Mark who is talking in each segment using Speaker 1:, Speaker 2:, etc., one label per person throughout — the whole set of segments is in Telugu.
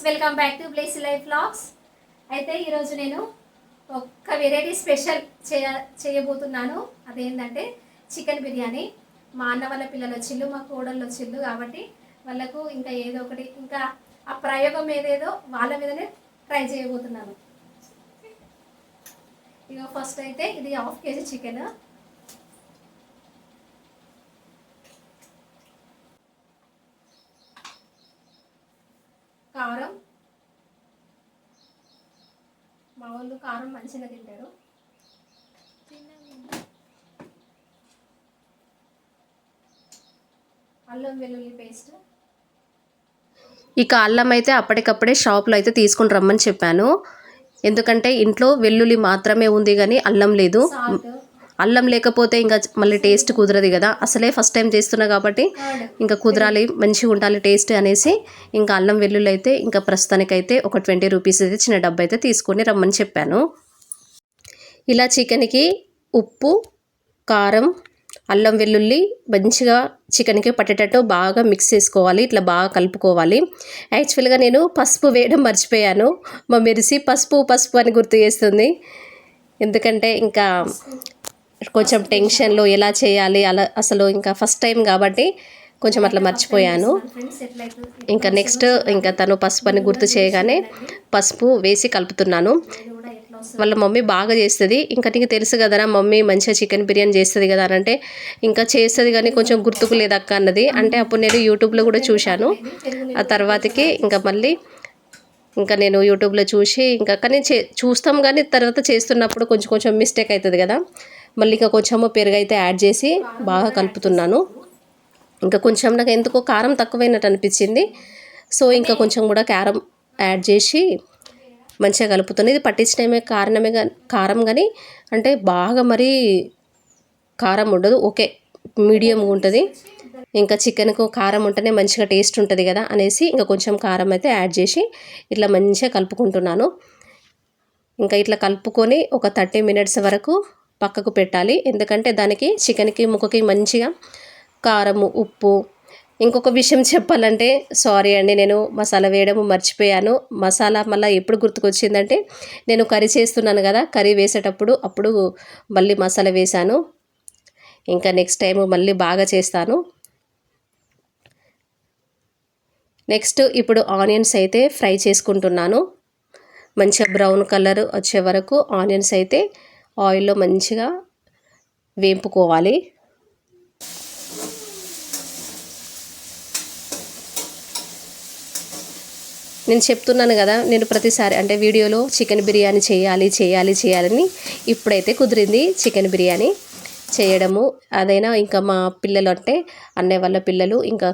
Speaker 1: Welcome back to bless life vlogs. అయితే ఈరోజు నేను ఒక వెరైటీ స్పెషల్ చేయబోతున్నాను. అదేంటంటే చికెన్ బిర్యానీ. మా అన్న వాళ్ళ పిల్లలు వచ్చిళ్ళు, మా కోడళ్ళు వచ్చిళ్ళు కాబట్టి వాళ్ళకు ఇంకా ఏదో ఒకటి ఇంకా ఆ ప్రయోగం ఏదేదో వాళ్ళ మీదనే ట్రై చేయబోతున్నాను. ఇక ఫస్ట్ అయితే ఇది 1/2 kg చికెన్, కారం. మా వాళ్ళు కారం మంచిగా తింటారు. అల్లం వెల్లుల్లి పేస్ట్.
Speaker 2: ఇక అల్లం అయితే అప్పటికప్పుడే షాప్లో అయితే తీసుకుని రమ్మని చెప్పాను. ఎందుకంటే ఇంట్లో వెల్లుల్లి మాత్రమే ఉంది కానీ అల్లం లేదు. అల్లం లేకపోతే ఇంకా మళ్ళీ టేస్ట్ కుదరదు కదా. అసలే ఫస్ట్ టైం చేస్తున్నా కాబట్టి ఇంకా కుదరాలి, మంచిగా ఉండాలి టేస్ట్ అనేసి ఇంకా అల్లం వెల్లుల్లి అయితే ఇంకా ప్రస్తుతానికైతే ఒక 20 రూపీస్ అయితే చిన్న డబ్బా అయితే తీసుకొని రమ్మని చెప్పాను. ఇలా చికెన్కి ఉప్పు, కారం, అల్లం వెల్లుల్లి మంచిగా చికెన్కి పట్టేటట్టు బాగా మిక్స్ చేసుకోవాలి. ఇట్లా బాగా కలుపుకోవాలి. యాక్చువల్గా నేను పసుపు వేయడం మర్చిపోయాను. మా మెరిసి పసుపు అని గుర్తు చేస్తుంది. ఎందుకంటే ఇంకా కొంచెం టెన్షన్లో ఎలా చేయాలి అలా, అసలు ఇంకా ఫస్ట్ టైం కాబట్టి కొంచెం అట్లా మర్చిపోయాను. ఇంకా నెక్స్ట్ ఇంకా తను పసుపు అని గుర్తు చేయగానే పసుపు వేసి కలుపుతున్నాను. వాళ్ళ మమ్మీ బాగా చేస్తుంది. ఇంకా నీకు తెలుసు కదరా మమ్మీ మంచిగా చికెన్ బిర్యానీ చేస్తుంది కదా అని అంటే ఇంకా చేస్తుంది కానీ కొంచెం గుర్తుకు లేదు అక్క అన్నది. అంటే అప్పుడు నేను యూట్యూబ్లో కూడా చూశాను. ఆ తర్వాతకి ఇంకా మళ్ళీ ఇంకా నేను యూట్యూబ్లో చూసి ఇంకా కానీ చూస్తాం కానీ తర్వాత చేస్తున్నప్పుడు కొంచెం మిస్టేక్ అవుతుంది కదా. మళ్ళీ ఇంకా కొంచెము పెరుగు అయితే యాడ్ చేసి బాగా కలుపుతున్నాను. ఇంకా కొంచెం నాకు ఎందుకో కారం తక్కువైనట్టు అనిపించింది. సో ఇంకా కొంచెం కూడా కారం యాడ్ చేసి మంచిగా కలుపుతుంది. ఇది పట్టించడమే కారం కానీ అంటే బాగా మరీ కారం ఉండదు, ఓకే మీడియంగా ఉంటుంది. ఇంకా చికెన్కు కారం ఉంటేనే మంచిగా టేస్ట్ ఉంటుంది కదా అనేసి ఇంకా కొంచెం కారం అయితే యాడ్ చేసి ఇట్లా మంచిగా కలుపుకుంటున్నాను. ఇంకా ఇట్లా కలుపుకొని ఒక 30 minutes వరకు పక్కకు పెట్టాలి. ఎందుకంటే దానికి చికెన్కి ముక్కకి మంచిగా కారము, ఉప్పు. ఇంకొక విషయం చెప్పాలంటే సారీ అండి, నేను మసాలా వేయడం మర్చిపోయాను. మసాలా మళ్ళీ ఎప్పుడు గుర్తుకొచ్చిందంటే నేను కర్రీ చేస్తున్నాను కదా, కర్రీ వేసేటప్పుడు అప్పుడు మళ్ళీ మసాలా వేశాను. ఇంకా నెక్స్ట్ టైం మళ్ళీ బాగా చేస్తాను. నెక్స్ట్ ఇప్పుడు ఆనియన్స్ అయితే ఫ్రై చేసుకుంటున్నాను. మంచిగా బ్రౌన్ కలర్ వచ్చే వరకు ఆనియన్స్ అయితే ఆయిల్లో మంచిగా వేపుకోవాలి. నేను చెప్తున్నాను కదా, నేను ప్రతిసారి అంటే వీడియోలో చికెన్ బిర్యానీ చేయాలని ఇప్పుడైతే కుదిరింది చికెన్ బిర్యానీ చేయడము. అదైనా ఇంకా మా పిల్లలు అంటే అన్నయ్య వాళ్ళ పిల్లలు ఇంకా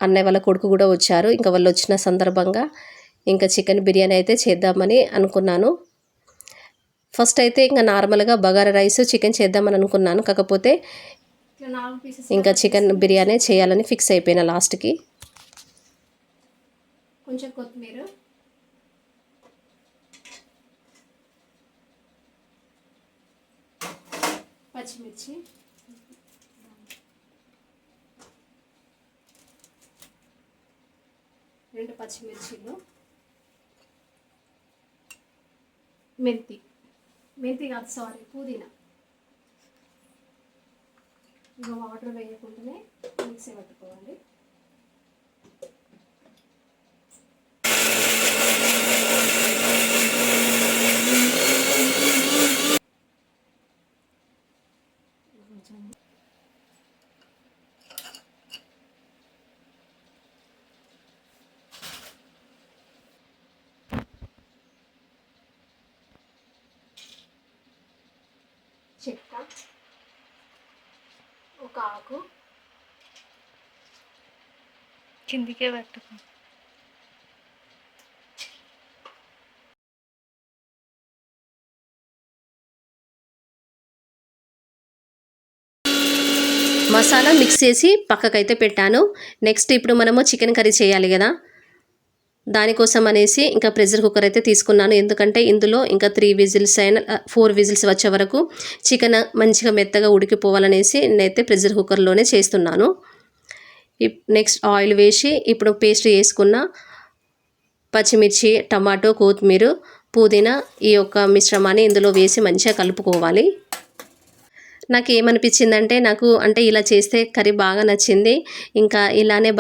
Speaker 2: అన్నయ్య వాళ్ళ కొడుకు కూడా వచ్చారు. ఇంకా వాళ్ళు వచ్చిన సందర్భంగా ఇంకా చికెన్ బిర్యానీ అయితే చేద్దామని అనుకున్నాను. ఫస్ట్ అయితే ఇంకా నార్మల్గా బగారా రైస్ చికెన్ చేద్దామని అనుకున్నాను. కాకపోతే ఇంకా చికెన్ బిర్యానీ చేయాలని ఫిక్స్ అయిపోయిన లాస్ట్కి.
Speaker 1: కొంచెం కొత్తిమీర, పచ్చిమిర్చి, రెండు పచ్చిమిర్చిలు, మెంతి కాదు సారీ పుదీనా. ఇక వాటర్ వేయకుండానే మిక్సీ పట్టుకోవాలి. చెక్క, ఒక ఆకు,
Speaker 3: కిందికే పట్టుకో.
Speaker 2: మసాలా మిక్స్ చేసి పక్కకైతే పెట్టాను. నెక్స్ట్ ఇప్పుడు మనము చికెన్ కర్రీ చేయాలి కదా, దానికోసం అనేసి ఇంకా ప్రెషర్ కుక్కర్ అయితే తీసుకున్నాను. ఎందుకంటే ఇందులో ఇంకా 3 విజిల్స్ అయినా 4 విజిల్స్ వచ్చే వరకు చికెన్ మంచిగా మెత్తగా ఉడికిపోవాలనేసి నేనైతే ప్రెషర్ కుక్కర్లోనే చేస్తున్నాను. నెక్స్ట్ ఆయిల్ వేసి ఇప్పుడు పేస్ట్ చేసుకున్న పచ్చిమిర్చి, టమాటో, కొత్తిమీర, పుదీనా ఈ యొక్క మిశ్రమాన్ని ఇందులో వేసి మంచిగా కలుపుకోవాలి. నాకు ఏమనిపించిందంటే అంటే ఇలా చేస్తే కర్రీ బాగా నచ్చింది. ఇంకా ఇలానే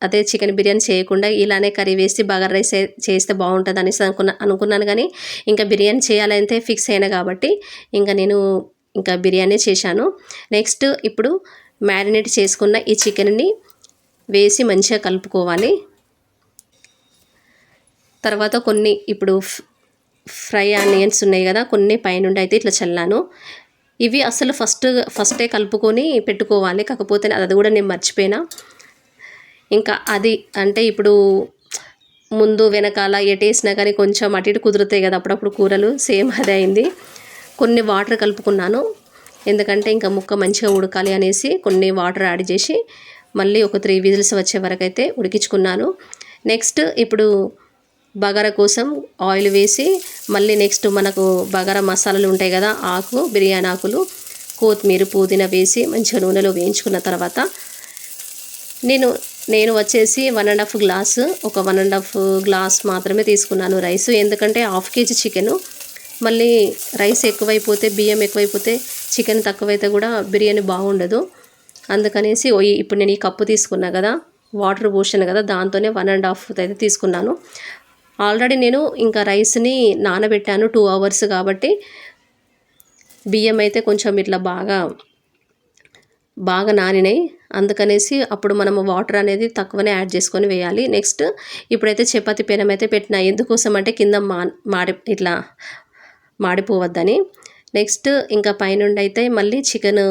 Speaker 2: అదే చికెన్ బిర్యానీ చేయకుండా ఇలానే కర్రీ వేసి బగారా రైస్ చేస్తే బాగుంటుంది అనేసి అనుకున్నాను. కానీ ఇంకా బిర్యానీ చేయాలంటే ఫిక్స్ అయినా కాబట్టి ఇంకా బిర్యానీ చేశాను. నెక్స్ట్ ఇప్పుడు మ్యారినేట్ చేసుకున్న ఈ చికెన్ని వేసి మంచిగా కలుపుకోవాలి. తర్వాత కొన్ని ఇప్పుడు ఫ్రై ఆనియన్స్ ఉన్నాయి కదా, కొన్ని పైనుండి అయితే ఇట్లా చల్లాను. ఇవి అసలు ఫస్టే కలుపుకొని పెట్టుకోవాలి, కాకపోతే అది కూడా నేను మర్చిపోయినా. ఇంకా అది అంటే ఇప్పుడు ముందు వెనకాల ఎటేసినా కానీ కొంచెం అటు ఇటు కుదురుతాయి కదా అప్పుడప్పుడు కూరలు, సేమ్ అదే అయింది. కొన్ని వాటర్ కలుపుకున్నాను, ఎందుకంటే ఇంకా ముక్క మంచిగా ఉడకాలి అనేసి కొన్ని వాటర్ యాడ్ చేసి మళ్ళీ ఒక 3 విజిల్స్ వచ్చే వరకు అయితే ఉడికించుకున్నాను. నెక్స్ట్ ఇప్పుడు బగారా కోసం ఆయిల్ వేసి మళ్ళీ నెక్స్ట్ మనకు బగారా మసాలాలు ఉంటాయి కదా, బిర్యానీ ఆకులు, కొత్తిమీర, పుదీనా వేసి మంచిగా నూనెలో వేయించుకున్న తర్వాత నేను వచ్చేసి 1.5 గ్లాసు, ఒక 1.5 గ్లాస్ మాత్రమే తీసుకున్నాను రైస్. ఎందుకంటే 1/2 కేజీ చికెను, మళ్ళీ రైస్ ఎక్కువైపోతే, బియ్యం ఎక్కువైపోతే, చికెన్ తక్కువైతే కూడా బిర్యానీ బాగుండదు. అందుకనేసి ఇప్పుడు నేను ఈ కప్పు తీసుకున్నా కదా, వాటర్ పోసాను కదా, దాంతోనే 1.5 అయితే తీసుకున్నాను. ఆల్రెడీ నేను ఇంకా రైస్ని నానబెట్టాను 2 అవర్స్ కాబట్టి బియ్యం అయితే కొంచెం ఇట్లా బాగా నానినాయి. అందుకనేసి అప్పుడు మనము వాటర్ అనేది తక్కువనే యాడ్ చేసుకొని వేయాలి. నెక్స్ట్ ఇప్పుడైతే చపాతీ పెనం అయితే పెట్టిన, ఎందుకోసం అంటే కింద ఇట్లా మాడిపోవద్దని. నెక్స్ట్ ఇంకా పైనుండి అయితే మళ్ళీ చికెన్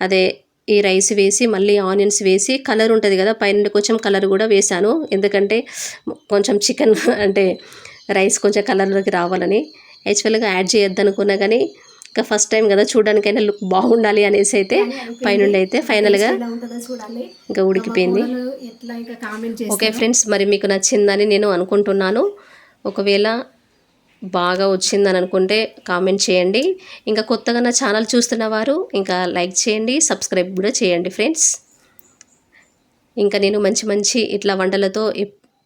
Speaker 2: అదే ఈ రైస్ వేసి మళ్ళీ ఆనియన్స్ వేసి కలర్ ఉంటుంది కదా, పైనుండి కొంచెం కలర్ కూడా వేసాను, ఎందుకంటే కొంచెం చికెన్ అంటే రైస్ కొంచెం కలర్లోకి రావాలని. యాక్చువల్గా యాడ్ చేయొద్దు అనుకున్నా కానీ ఇంకా ఫస్ట్ టైం కదా, చూడడానికైనా లుక్ బాగుండాలి అనేసి అయితే పైనుండి అయితే ఫైనల్గా ఇంకా ఉడికిపోయింది. ఓకే ఫ్రెండ్స్, మరి మీకు నచ్చిందని నేను అనుకుంటున్నాను. ఒకవేళ బాగా వచ్చిందని అనుకుంటే కామెంట్ చేయండి. ఇంకా కొత్తగా నా ఛానల్ చూస్తున్న వారు ఇంకా లైక్ చేయండి, సబ్స్క్రైబ్ కూడా చేయండి ఫ్రెండ్స్. ఇంకా నేను మంచి ఇట్లా వంటలతో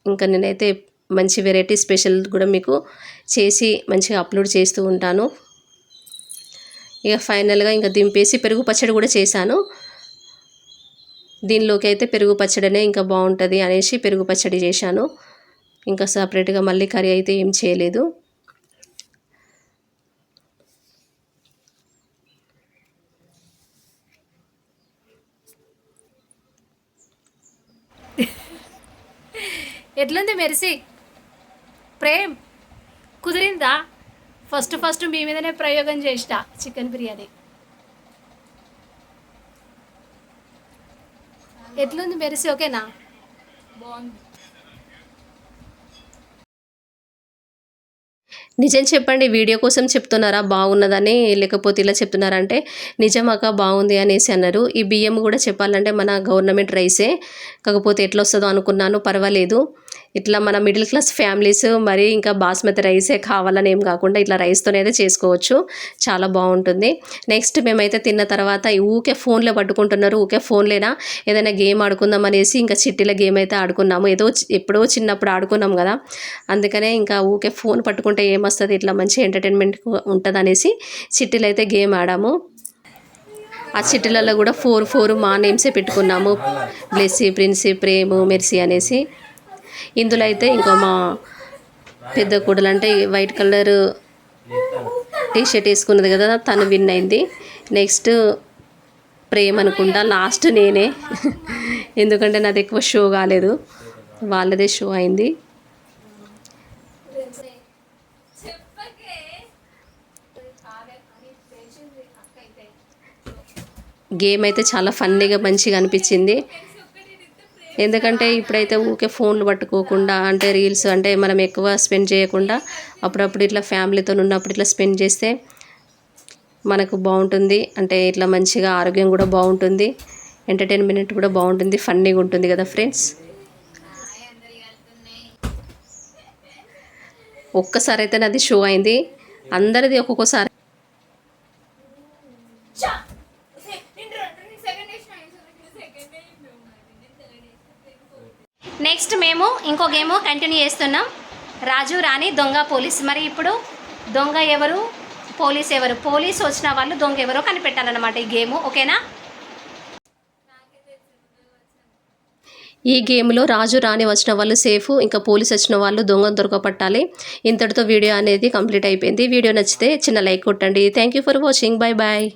Speaker 2: ఇంకా నేనైతే మంచి వెరైటీ స్పెషల్ కూడా మీకు చేసి మంచిగా అప్లోడ్ చేస్తూ ఉంటాను. ఇక ఫైనల్గా ఇంకా దింపేసి పెరుగు పచ్చడి కూడా చేశాను. దీనిలోకి అయితే పెరుగు పచ్చడినే ఇంకా బాగుంటుంది అనేసి పెరుగు పచ్చడి చేశాను. ఇంకా సపరేట్గా మళ్ళీ కర్రీ అయితే ఏం చేయలేదు.
Speaker 1: ఎట్లుంది మెరిసి ప్రేమ్, కుదిరిందా? ఫస్ట్ మీ మీదనే ప్రయోగం చేసిన చికెన్ బిర్యానీ. ఎట్లుంది మెరిసి? ఓకేనా?
Speaker 3: బాగుంది.
Speaker 2: నిజం చెప్పండి, వీడియో కోసం చెప్తున్నారా బాగున్నదని, లేకపోతే ఇలా చెప్తున్నారంటే నిజమాక బాగుంది అనేసి అన్నారు. ఈ బియ్యం కూడా చెప్పాలంటే మన గవర్నమెంట్ రైసే, కాకపోతే ఎట్లా వస్తుందో అనుకున్నాను. పర్వాలేదు, ఇట్లా మన మిడిల్ క్లాస్ ఫ్యామిలీస్ మరి ఇంకా బాస్మతి రైసే కావాలని ఏం కాకుండా ఇట్లా రైస్తోనైతే చేసుకోవచ్చు, చాలా బాగుంటుంది. నెక్స్ట్ మేమైతే తిన్న తర్వాత ఊకే ఫోన్లో పట్టుకుంటున్నారు, ఊకే ఫోన్లేనా ఏదైనా గేమ్ ఆడుకుందాం అనేసి ఇంకా చిట్టీల గేమ్ అయితే ఆడుకున్నాము. ఎప్పుడో చిన్నప్పుడు ఆడుకున్నాం కదా, అందుకనే ఇంకా ఊకే ఫోన్ పట్టుకుంటే ఏమొస్తుంది, ఇట్లా మంచి ఎంటర్టైన్మెంట్ ఉంటుంది అనేసి చిట్టీలు అయితే గేమ్ ఆడాము. ఆ చిట్టీలలో కూడా 4 మా నేమ్సే పెట్టుకున్నాము, బ్లెస్సీ, ప్రిన్సీ, ప్రేము, మెర్సీ అనేసి. ఇందులో అయితే ఇంకో మా పెద్ద కూడలు అంటే వైట్ కలర్ టీ షర్ట్ వేసుకున్నది కదా, తను విన్ అయింది. నెక్స్ట్ ప్రేమ్ అనుకుంటా, లాస్ట్ నేనే, ఎందుకంటే నాది ఎక్కువ షో కాలేదు, వాళ్ళదే షో అయింది. గేమ్ అయితే చాలా ఫన్నీగా మంచిగా అనిపించింది. ఎందుకంటే ఇప్పుడైతే ఊకే ఫోన్లు పట్టుకోకుండా అంటే రీల్స్ అంటే మనం ఎక్కువ స్పెండ్ చేయకుండా అప్పుడప్పుడు ఇట్లా ఫ్యామిలీతో ఉన్నప్పుడు ఇట్లా స్పెండ్ చేస్తే మనకు బాగుంటుంది. అంటే ఇట్లా మంచిగా ఆరోగ్యం కూడా బాగుంటుంది, ఎంటర్టైన్మెంట్ కూడా బాగుంటుంది, ఫన్నీగా ఉంటుంది కదా ఫ్రెండ్స్. ఒక్కసారి అయితే నాది షో అయింది, అందరిది ఒక్కొక్కసారి.
Speaker 1: నెక్స్ట్ మేము ఇంకో గేమ్ కంటిన్యూ చేస్తున్నాం. రాజు రాణి దొంగ పోలీస్. మరి ఇప్పుడు దొంగ ఎవరు పోలీస్ ఎవరు, పోలీస్ వచ్చిన వాళ్ళు దొంగ ఎవరో కనిపెట్టాలన్నమాట ఈ గేమ్. ఓకేనా?
Speaker 2: ఈ గేమ్లో రాజు రాణి వచ్చిన వాళ్ళు సేఫ్, ఇంకా పోలీస్ వచ్చిన వాళ్ళు దొంగను దొరకపట్టాలి. ఇంతటితో వీడియో అనేది కంప్లీట్ అయిపోయింది. వీడియో నచ్చితే చిన్న లైక్ కొట్టండి. Thank you for watching. Bye bye.